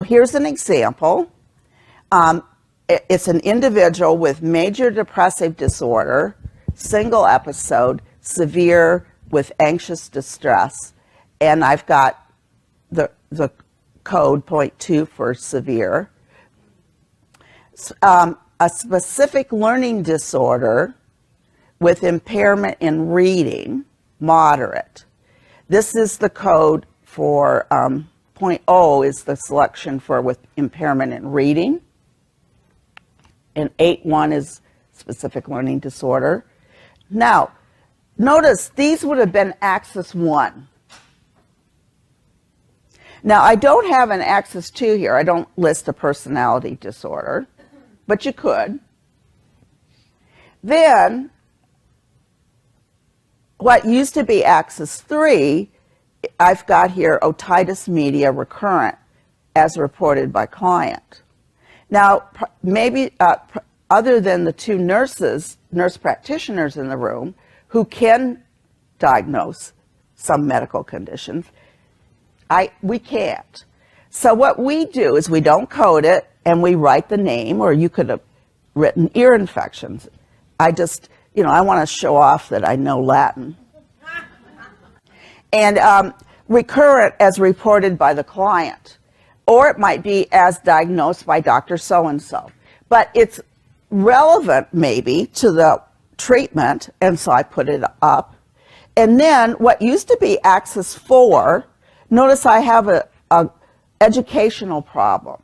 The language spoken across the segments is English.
here's an example. It's an individual with major depressive disorder, single episode, severe with anxious distress. And I've got the code 0.2 for severe. A specific learning disorder with impairment in reading, moderate. This is the code for 0.0 is the selection for with impairment in reading. And 8.1 is specific learning disorder. Now, notice these would have been axis 1. Now, I don't have an axis 2 here. I don't list a personality disorder, but you could. Then, what used to be axis 3, I've got here otitis media recurrent as reported by client. Now, maybe other than the two nurse practitioners in the room who can diagnose some medical conditions, we can't. So what we do is we don't code it and we write the name, or you could have written ear infections. I just, I want to show off that I know Latin. And recurrent as reported by the client. Or it might be as diagnosed by Dr. So-and-so. But it's relevant, maybe, to the treatment, and so I put it up. And then what used to be axis 4, notice I have a educational problem.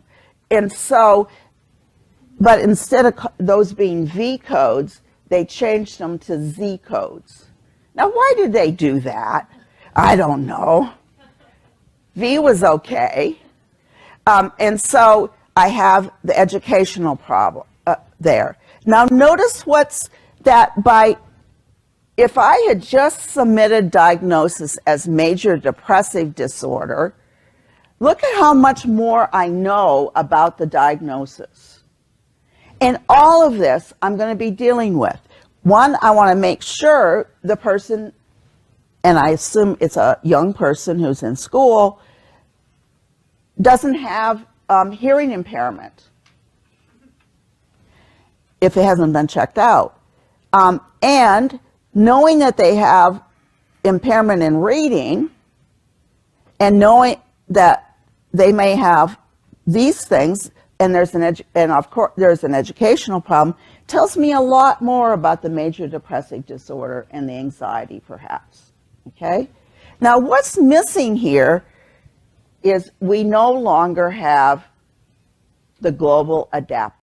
And so, but instead of those being V codes, they changed them to Z codes. Now, why did they do that? I don't know. V was okay. And so I have the educational problem there. Now notice if I had just submitted diagnosis as major depressive disorder, look at how much more I know about the diagnosis. And all of this I'm going to be dealing with. One, I want to make sure the person, and I assume it's a young person who's in school, doesn't have hearing impairment if it hasn't been checked out. And knowing that they have impairment in reading and knowing that they may have these things, and of course there's an educational problem, tells me a lot more about the major depressive disorder and the anxiety, perhaps. Okay? Now, what's missing here is we no longer have the global adaptive.